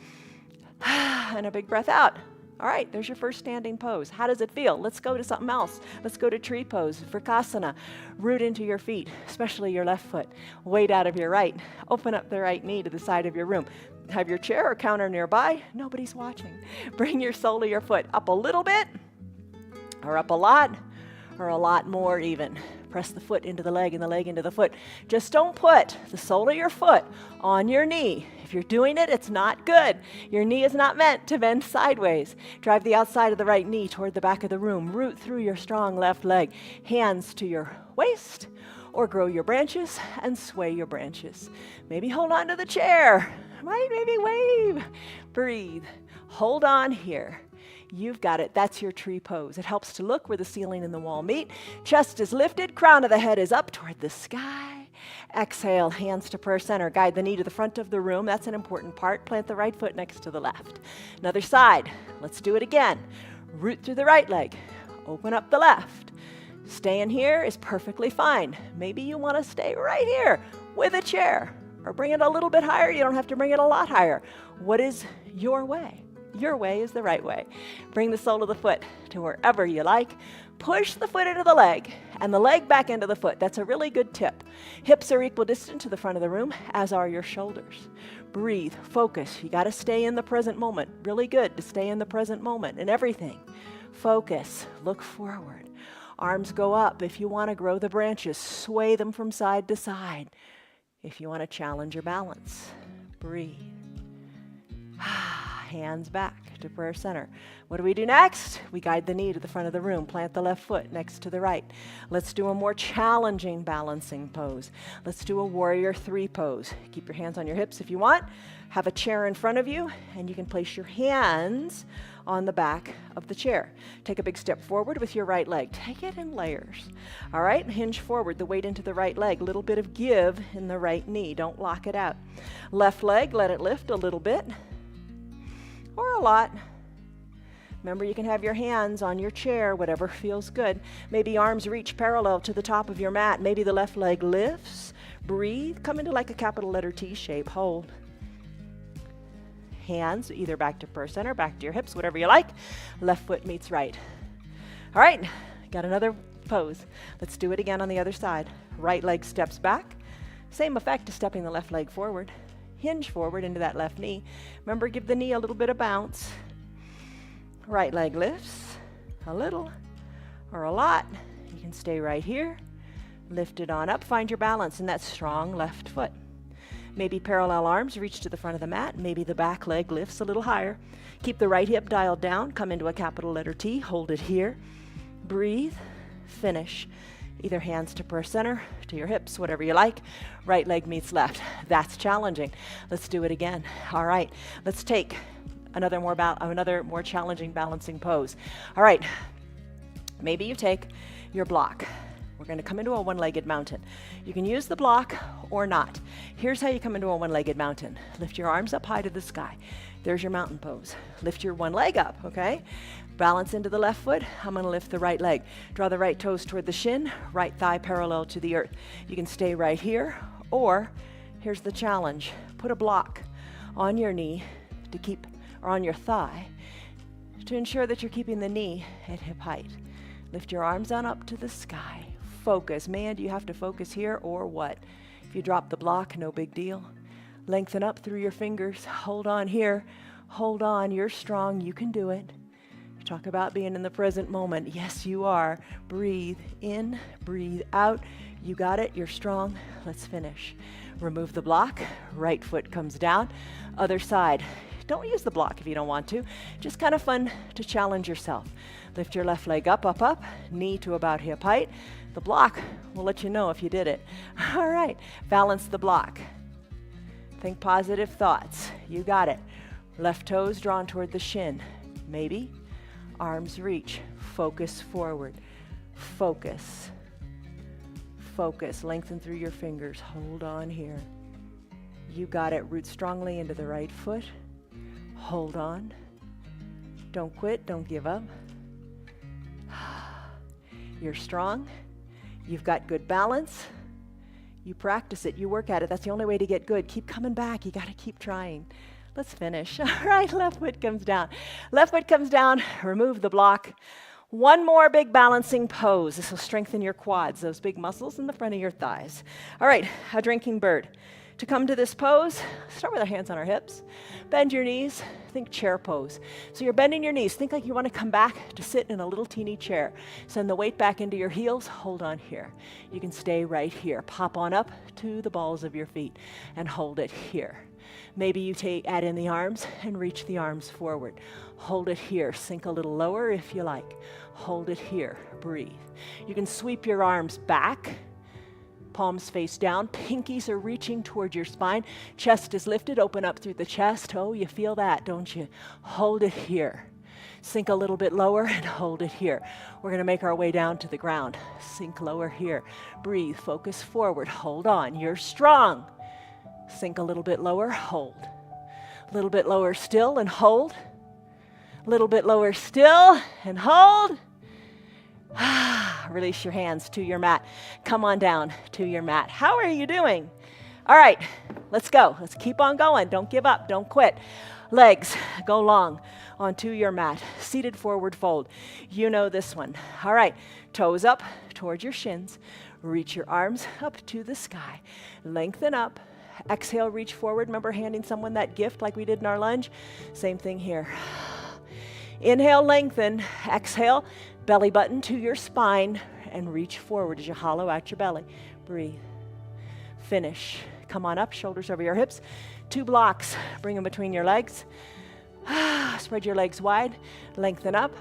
and a big breath out. All right, there's your first standing pose. How does it feel? Let's go to something else. Let's go to tree pose, Vrksasana. Root into your feet, especially your left foot. Weight out of your right. Open up the right knee to the side of your room. Have your chair or counter nearby. Nobody's watching. Bring your sole of your foot up a little bit, or up a lot, or a lot more even. Press the foot into the leg and the leg into the foot. Just don't put the sole of your foot on your knee. If you're doing it, it's not good. Your knee is not meant to bend sideways. Drive the outside of the right knee toward the back of the room. Root through your strong left leg. Hands to your waist, or grow your branches and sway your branches. Maybe hold on to the chair. Right? Maybe wave. Breathe. Hold on here. You've got it. That's your tree pose. It helps to look where the ceiling and the wall meet. Chest is lifted. Crown of the head is up toward the sky. Exhale, hands to prayer center. Guide the knee to the front of the room. That's an important part. Plant the right foot next to the left. Another side. Let's do it again. Root through the right leg. Open up the left. Staying here is perfectly fine. Maybe you want to stay right here with a chair, or bring it a little bit higher. You don't have to bring it a lot higher. What is your way? Your way is the right way. Bring the sole of the foot to wherever you like. Push the foot into the leg and the leg back into the foot. That's a really good tip. Hips are equidistant to the front of the room, as are your shoulders. Breathe, focus. You got to stay in the present moment. Really good to stay in the present moment in everything. Focus, look forward. Arms go up. If you want to grow the branches, sway them from side to side. If you want to challenge your balance, breathe. Hands back to prayer center. What do we do next? We guide the knee to the front of the room. Plant the left foot next to the right. Let's do a more challenging balancing pose. Let's do a warrior 3 pose. Keep your hands on your hips if you want. Have a chair in front of you, and you can place your hands on the back of the chair. Take a big step forward with your right leg. Take it in layers. All right, hinge forward, the weight into the right leg. A little bit of give in the right knee. Don't lock it out. Left leg, let it lift a little bit or a lot. Remember, you can have your hands on your chair, whatever feels good. Maybe arms reach parallel to the top of your mat. Maybe the left leg lifts. Breathe. Come into like a capital letter T shape. Hold. Hands either back to prayer center, back to your hips, whatever you like. Left foot meets right. All right, got another pose. Let's do it again on the other side. Right leg steps back. Same effect as stepping the left leg forward. Hinge forward into that left knee. Remember, give the knee a little bit of bounce. Right leg lifts a little or a lot. You can stay right here. Lift it on up. Find your balance in that strong left foot. Maybe parallel arms reach to the front of the mat. Maybe the back leg lifts a little higher. Keep the right hip dialed down. Come into a capital letter T. Hold it here. Breathe. Finish. Either hands to prayer center, to your hips, whatever you like. Right leg meets left. That's challenging. Let's do it again. All right. Let's take another more challenging balancing pose. All right. Maybe you take your block. We're going to come into a one-legged mountain. You can use the block or not. Here's how you come into a one-legged mountain. Lift your arms up high to the sky. There's your mountain pose. Lift your one leg up, okay? Balance into the left foot. I'm going to lift the right leg. Draw the right toes toward the shin, right thigh parallel to the earth. You can stay right here, or here's the challenge. Put a block on your knee to keep, or on your thigh, to ensure that you're keeping the knee at hip height. Lift your arms on up to the sky. Focus. Man, do you have to focus here or what? If you drop the block, no big deal. Lengthen up through your fingers. Hold on here. Hold on. You're strong. You can do it. Talk about being in the present moment. Yes, you are. Breathe in, breathe out. You got it. You're strong. Let's finish. Remove the block. Right foot comes down. Other side. Don't use the block if you don't want to. Just kind of fun to challenge yourself. Lift your left leg up, up, up. Knee to about hip height. The block will let you know if you did it. All right. Balance the block. Think positive thoughts. You got it. Left toes drawn toward the shin. Maybe. Arms reach. Focus forward. Focus. Focus. Lengthen through your fingers. Hold on here. You got it. Root strongly into the right foot. Hold on. Don't quit. Don't give up. You're strong. You've got good balance. You practice it. You work at it. That's the only way to get good. Keep coming back. You got to keep trying. Let's finish. All right, left foot comes down. Left foot comes down. Remove the block. One more big balancing pose. This will strengthen your quads, those big muscles in the front of your thighs. All right, a drinking bird. To come to this pose, start with our hands on our hips. Bend your knees. Think chair pose. So you're bending your knees. Think like you want to come back to sit in a little teeny chair. Send the weight back into your heels. Hold on here. You can stay right here. Pop on up to the balls of your feet and hold it here. Maybe you add in the arms and reach the arms forward. Hold it here. Sink a little lower if you like. Hold it here. Breathe. You can sweep your arms back. Palms face down. Pinkies are reaching toward your spine. Chest is lifted. Open up through the chest. Oh, you feel that, don't you? Hold it here. Sink a little bit lower and hold it here. We're going to make our way down to the ground. Sink lower here. Breathe. Focus forward. Hold on. You're strong. Sink a little bit lower, hold. A little bit lower still and hold. A little bit lower still and hold. Release your hands to your mat. Come on down to your mat. How are you doing? All right, let's go. Let's keep on going. Don't give up. Don't quit. Legs go long onto your mat. Seated forward fold. You know this one. All right, toes up towards your shins. Reach your arms up to the sky. Lengthen up. Exhale, reach forward. Remember handing someone that gift like we did in our lunge? Same thing here. Inhale, lengthen. Exhale, belly button to your spine and reach forward as you hollow out your belly. Breathe. Finish. Come on up, shoulders over your hips. 2 blocks. Bring them between your legs. Spread your legs wide. Lengthen up.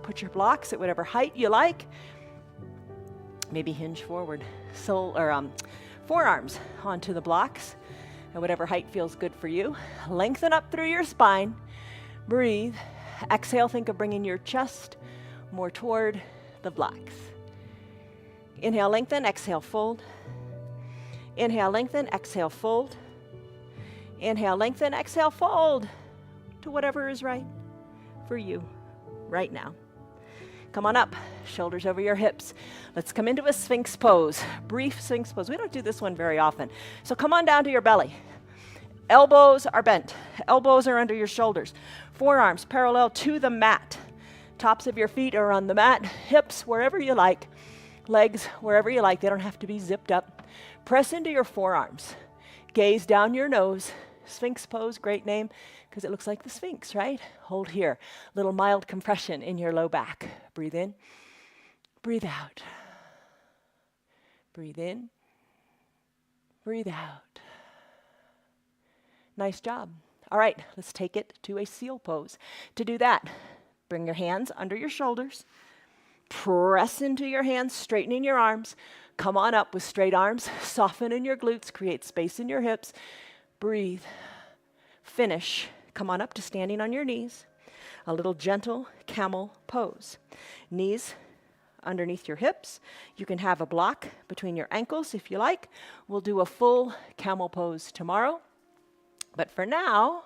Put your blocks at whatever height you like. Maybe hinge forward. Forearms onto the blocks at whatever height feels good for you. Lengthen up through your spine. Breathe. Exhale, think of bringing your chest more toward the blocks. Inhale, lengthen. Exhale, fold. Inhale, lengthen. Exhale, fold. Inhale, lengthen. Exhale, fold to whatever is right for you right now. Come on up, shoulders over your hips. Let's come into a Sphinx pose, brief Sphinx pose. We don't do this one very often. So come on down to your belly. Elbows are bent. Elbows are under your shoulders. Forearms parallel to the mat. Tops of your feet are on the mat. Hips wherever you like. Legs wherever you like. They don't have to be zipped up. Press into your forearms. Gaze down your nose. Sphinx pose, great name, because it looks like the Sphinx, right? Hold here. Little mild compression in your low back. Breathe in. Breathe out. Breathe in. Breathe out. Nice job. All right, let's take it to a seal pose. To do that, bring your hands under your shoulders. Press into your hands, straightening your arms. Come on up with straight arms. Soften in your glutes, create space in your hips. Breathe. Finish. Come on up to standing on your knees. A little gentle camel pose. Knees underneath your hips. You can have a block between your ankles if you like. We'll do a full camel pose tomorrow. But for now,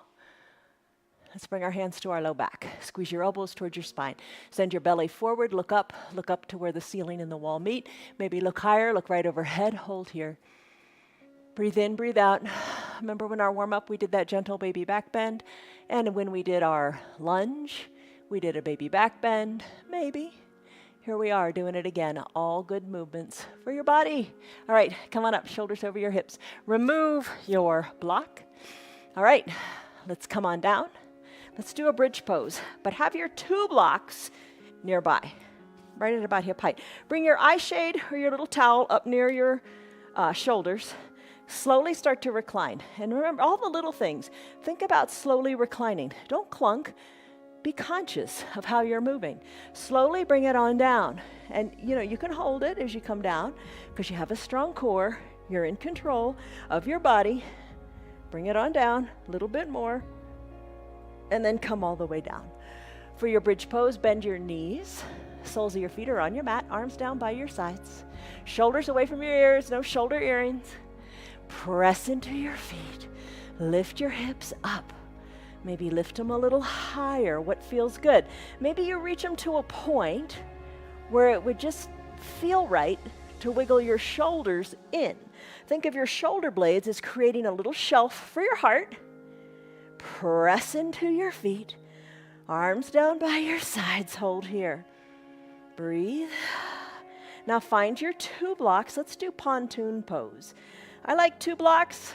let's bring our hands to our low back. Squeeze your elbows towards your spine. Send your belly forward, look up to where the ceiling and the wall meet. Maybe look higher, look right overhead, hold here. Breathe in, breathe out. Remember when our warm-up, we did that gentle baby back bend? And when we did our lunge, we did a baby back bend, maybe. Here we are doing it again. All good movements for your body. All right, come on up, shoulders over your hips. Remove your block. All right, let's come on down. Let's do a bridge pose, but have your 2 blocks nearby, right at about hip height. Bring your eye shade or your little towel up near your shoulders. Slowly start to recline. And remember all the little things. Think about slowly reclining. Don't clunk. Be conscious of how you're moving. Slowly bring it on down. And you can hold it as you come down because you have a strong core. You're in control of your body. Bring it on down a little bit more. And then come all the way down. For your bridge pose, bend your knees. Soles of your feet are on your mat. Arms down by your sides. Shoulders away from your ears. No shoulder earrings. Press into your feet. Lift your hips up. Maybe lift them a little higher. What feels good? Maybe you reach them to a point where it would just feel right to wiggle your shoulders in. Think of your shoulder blades as creating a little shelf for your heart. Press into your feet. Arms down by your sides. Hold here. Breathe. Now find your 2 blocks. Let's do pontoon pose. I like 2 blocks.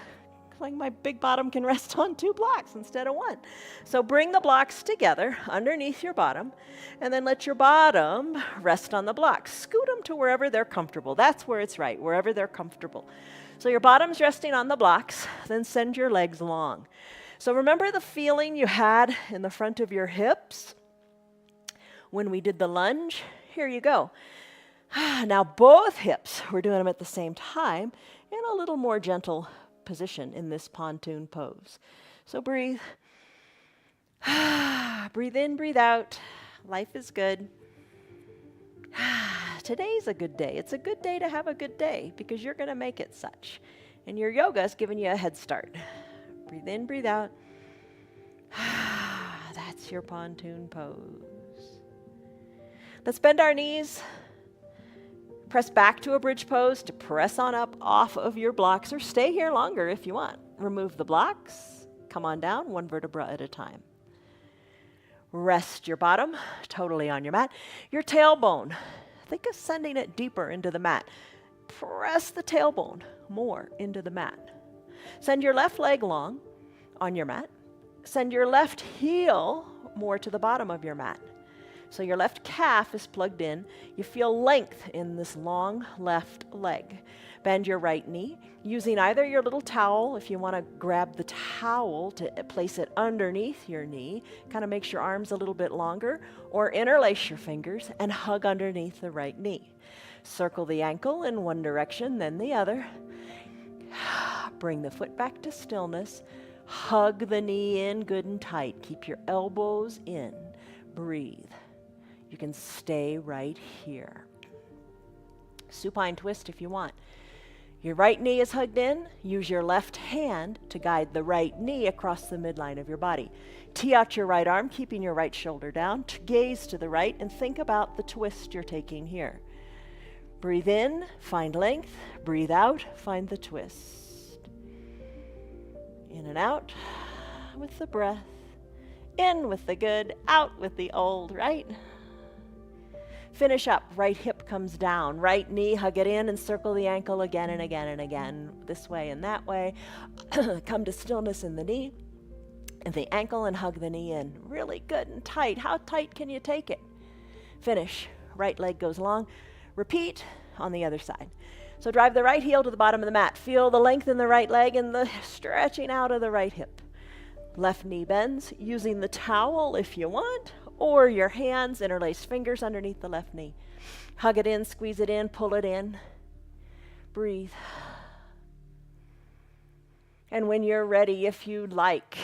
Like my big bottom can rest on 2 blocks instead of 1. So bring the blocks together underneath your bottom, and then let your bottom rest on the blocks. Scoot them to wherever they're comfortable. That's where it's right, wherever they're comfortable. So your bottom's resting on the blocks, then send your legs long. So remember the feeling you had in the front of your hips when we did the lunge? Here you go. Now both hips, we're doing them at the same time in a little more gentle position in this pontoon pose. So breathe. Breathe in, breathe out. Life is good. Today's a good day. It's a good day to have a good day because you're going to make it such. And your yoga is giving you a head start. Breathe in, breathe out. That's your pontoon pose. Let's bend our knees. Press back to a bridge pose to press on up off of your blocks, or stay here longer if you want. Remove the blocks. Come on down, 1 vertebra at a time. Rest your bottom totally on your mat. Your tailbone, think of sending it deeper into the mat. Press the tailbone more into the mat. Send your left leg long on your mat. Send your left heel more to the bottom of your mat. So your left calf is plugged in. You feel length in this long left leg. Bend your right knee, using either your little towel, if you want to grab the towel to place it underneath your knee, kind of makes your arms a little bit longer, or interlace your fingers and hug underneath the right knee. Circle the ankle in one direction, then the other. Bring the foot back to stillness. Hug the knee in good and tight. Keep your elbows in. Breathe. You can stay right here. Supine twist if you want. Your right knee is hugged in. Use your left hand to guide the right knee across the midline of your body. Tee out your right arm, keeping your right shoulder down. Gaze to the right and think about the twist you're taking here. Breathe in, find length. Breathe out, find the twist. In and out with the breath. In with the good, out with the old, right? Finish up, right hip comes down, right knee, hug it in and circle the ankle again and again and again, this way and that way. Come to stillness in the knee and the ankle and hug the knee in. Really good and tight. How tight can you take it? Finish, right leg goes long. Repeat on the other side. So drive the right heel to the bottom of the mat. Feel the length in the right leg and the stretching out of the right hip. Left knee bends, using the towel if you want, or your hands, interlace fingers underneath the left knee. Hug it in, squeeze it in, pull it in. Breathe. And when you're ready, if you'd like,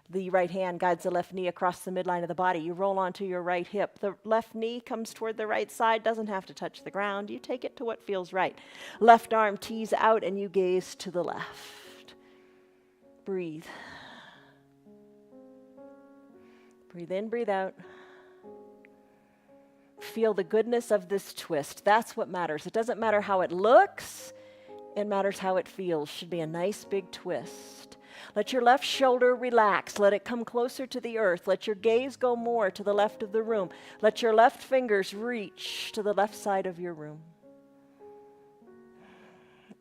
The right hand guides the left knee across the midline of the body. You roll onto your right hip. The left knee comes toward the right side, doesn't have to touch the ground. You take it to what feels right. Left arm tees out and you gaze to the left. Breathe. Breathe in, breathe out. Feel the goodness of this twist. That's what matters. It doesn't matter how it looks. It matters how it feels. Should be a nice big twist. Let your left shoulder relax. Let it come closer to the earth. Let your gaze go more to the left of the room. Let your left fingers reach to the left side of your room.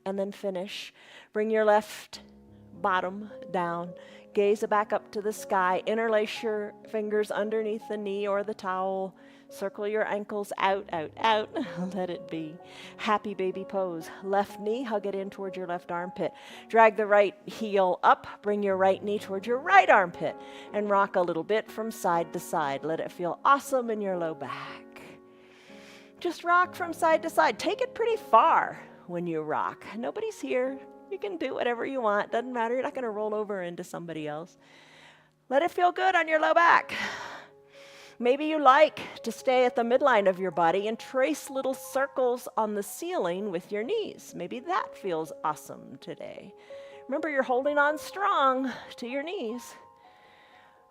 And then finish. Bring your left bottom down. Gaze back up to the sky. Interlace your fingers underneath the knee or the towel. Circle your ankles out, out, out. Let it be. Happy baby pose. Left knee, hug it in toward your left armpit. Drag the right heel up. Bring your right knee toward your right armpit. And rock a little bit from side to side. Let it feel awesome in your low back. Just rock from side to side. Take it pretty far when you rock. Nobody's here. You can do whatever you want. Doesn't matter. You're not going to roll over into somebody else. Let it feel good on your low back. Maybe you like to stay at the midline of your body and trace little circles on the ceiling with your knees. Maybe that feels awesome today. Remember, you're holding on strong to your knees.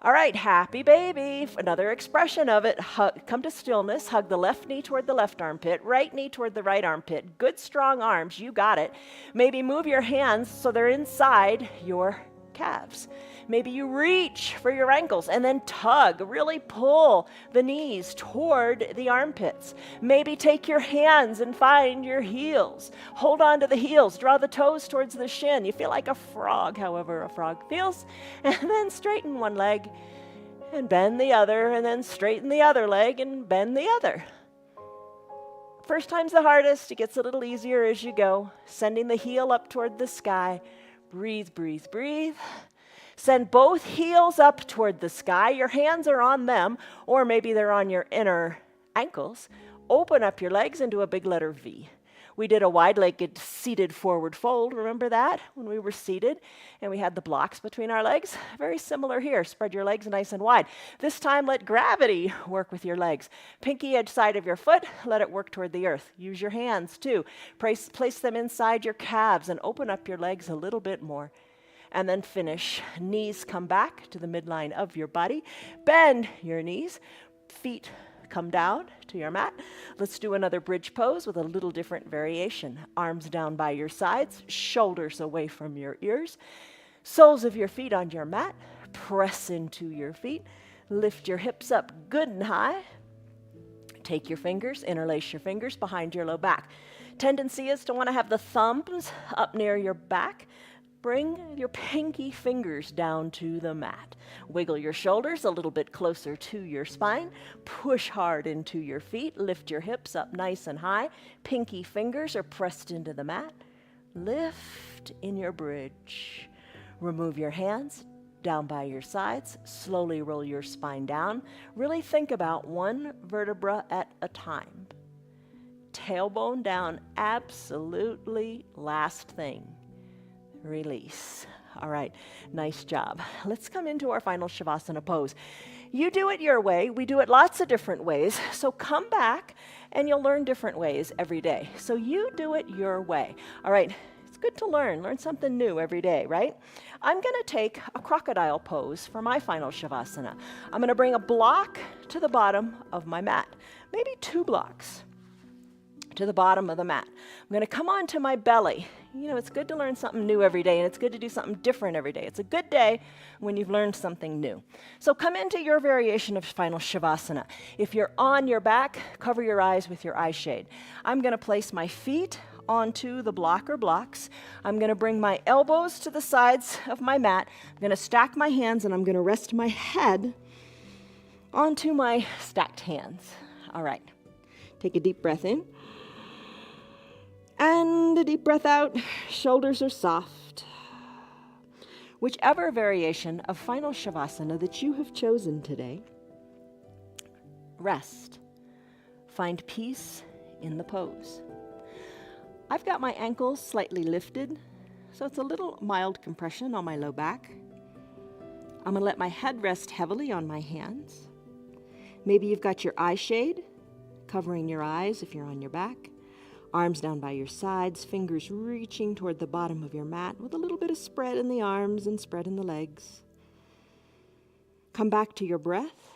All right, happy baby. Another expression of it. Come to stillness. Hug the left knee toward the left armpit, right knee toward the right armpit. Good, strong arms. You got it. Maybe move your hands so they're inside your calves. Maybe you reach for your ankles and then tug, really pull the knees toward the armpits. Maybe take your hands and find your heels. Hold on to the heels, draw the toes towards the shin. You feel like a frog, however a frog feels. And then straighten one leg and bend the other, and then straighten the other leg and bend the other. First time's the hardest. It gets a little easier as you go. Sending the heel up toward the sky. Breathe, breathe, breathe. Send both heels up toward the sky. Your hands are on them, or maybe they're on your inner ankles. Open up your legs into a big letter V. We did a wide-legged seated forward fold. Remember that? When we were seated and we had the blocks between our legs? Very similar here. Spread your legs nice and wide. This time, let gravity work with your legs. Pinky edge side of your foot, let it work toward the earth. Use your hands, too. Place them inside your calves and open up your legs a little bit more. And then finish. Knees come back to the midline of your body. Bend your knees. Feet come down to your mat. Let's do another bridge pose with a little different variation. Arms down by your sides, shoulders away from your ears. Soles of your feet on your mat. Press into your feet. Lift your hips up good and high. Take your fingers, interlace your fingers behind your low back. Tendency is to want to have the thumbs up near your back. Bring your pinky fingers down to the mat. Wiggle your shoulders a little bit closer to your spine. Push hard into your feet. Lift your hips up nice and high. Pinky fingers are pressed into the mat. Lift in your bridge. Remove your hands down by your sides. Slowly roll your spine down. Really think about one vertebra at a time. Tailbone down, absolutely last thing. Release. All right, nice job. Let's come into our final Shavasana pose. You do it your way. We do it lots of different ways. So come back and you'll learn different ways every day. So you do it your way. All right, it's good to learn something new every day, right? I'm going to take a crocodile pose for my final Shavasana. I'm going to bring a block to the bottom of my mat, maybe 2 blocks to the bottom of the mat. I'm going to come onto my belly. You know, it's good to learn something new every day, and it's good to do something different every day. It's a good day when you've learned something new. So come into your variation of final Shavasana. If you're on your back, cover your eyes with your eye shade. I'm going to place my feet onto the block or blocks. I'm going to bring my elbows to the sides of my mat. I'm going to stack my hands, and I'm going to rest my head onto my stacked hands. All right. Take a deep breath in. And a deep breath out. Shoulders are soft. Whichever variation of final Shavasana that you have chosen today, rest. Find peace in the pose. I've got my ankles slightly lifted, so it's a little mild compression on my low back. I'm going to let my head rest heavily on my hands. Maybe you've got your eye shade covering your eyes if you're on your back. Arms down by your sides, fingers reaching toward the bottom of your mat with a little bit of spread in the arms and spread in the legs. Come back to your breath.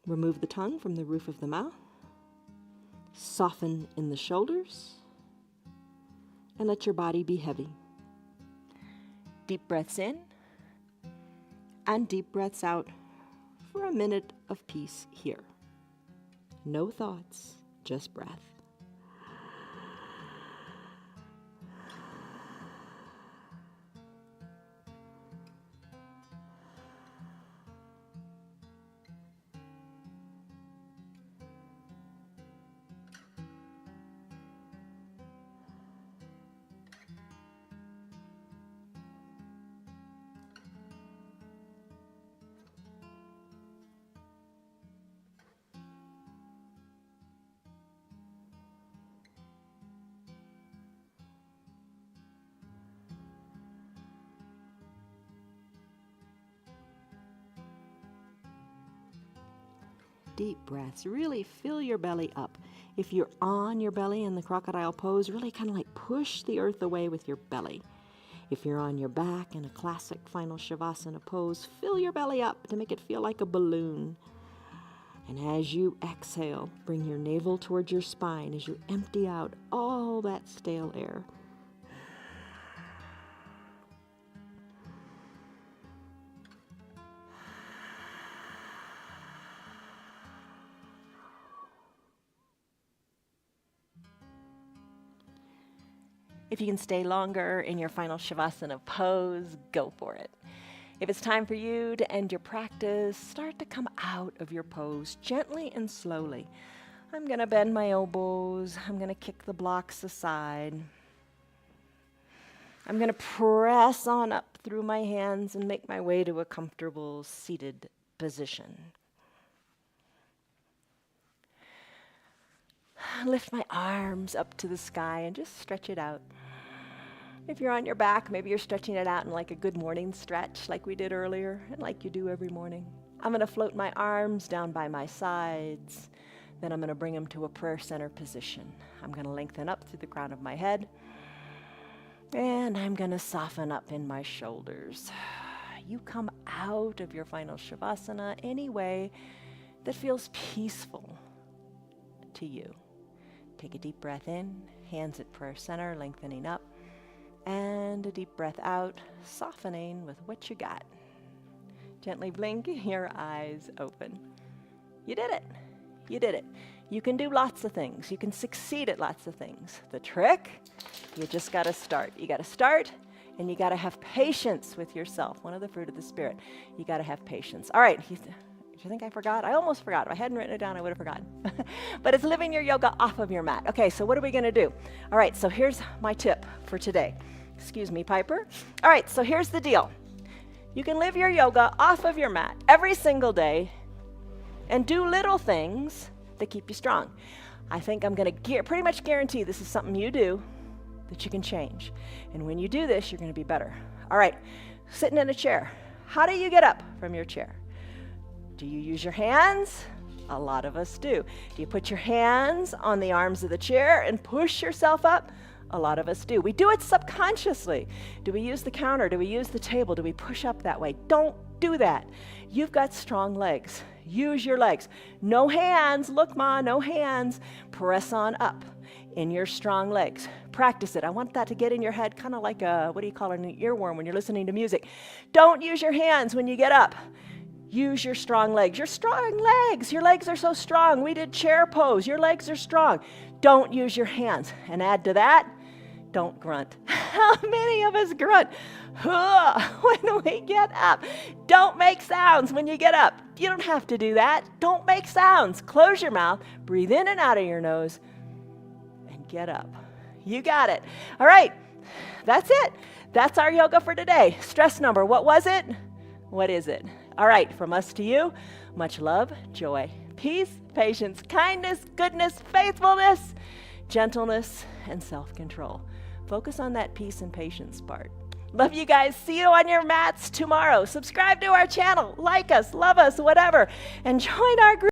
Remove the tongue from the roof of the mouth. Soften in the shoulders. And let your body be heavy. Deep breaths in and deep breaths out for a minute of peace here. No thoughts, just breath. Deep breaths. Really fill your belly up. If you're on your belly in the crocodile pose, really kind of like push the earth away with your belly. If you're on your back in a classic final Shavasana pose, fill your belly up to make it feel like a balloon. And as you exhale, bring your navel towards your spine as you empty out all that stale air. If you can stay longer in your final Shavasana pose, go for it. If it's time for you to end your practice, start to come out of your pose gently and slowly. I'm going to bend my elbows. I'm going to kick the blocks aside. I'm going to press on up through my hands and make my way to a comfortable seated position. Lift my arms up to the sky and just stretch it out. If you're on your back, maybe you're stretching it out in like a good morning stretch like we did earlier and like you do every morning. I'm going to float my arms down by my sides. Then I'm going to bring them to a prayer center position. I'm going to lengthen up through the crown of my head. And I'm going to soften up in my shoulders. You come out of your final Shavasana any way that feels peaceful to you. Take a deep breath in, hands at prayer center, lengthening up. And a deep breath out, softening with what you got. Gently blink your eyes open. You did it. You did it. You can do lots of things. You can succeed at lots of things. The trick, you just got to start. You got to start, and you got to have patience with yourself. One of the fruit of the Spirit. You got to have patience. All right. Do you think I forgot? I almost forgot. If I hadn't written it down, I would have forgotten. But it's living your yoga off of your mat. Okay, so what are we going to do? All right, so here's my tip for today. Excuse me, Piper. All right, so here's the deal. You can live your yoga off of your mat every single day and do little things that keep you strong. I think I'm going to pretty much guarantee this is something you do that you can change. And when you do this, you're going to be better. All right, sitting in a chair. How do you get up from your chair? Do you use your hands? A lot of us do. Do you put your hands on the arms of the chair and push yourself up? A lot of us do. We do it subconsciously. Do we use the counter? Do we use the table? Do we push up that way? Don't do that. You've got strong legs. Use your legs. No hands. Look, Ma, no hands. Press on up in your strong legs. Practice it. I want that to get in your head, kind of like a, what do you call it, an earworm when you're listening to music. Don't use your hands when you get up. Use your strong legs. Your strong legs. Your legs are so strong. We did chair pose. Your legs are strong. Don't use your hands. And add to that, don't grunt. How many of us grunt when we get up? Don't make sounds when you get up. You don't have to do that. Don't make sounds. Close your mouth. Breathe in and out of your nose. And get up. You got it. All right. That's it. That's our yoga for today. Stress number. What was it? What is it? All right. From us to you, much love, joy, peace, patience, kindness, goodness, faithfulness, gentleness, and self-control. Focus on that peace and patience part. Love you guys. See you on your mats tomorrow. Subscribe to our channel. Like us, love us, whatever. And join our group.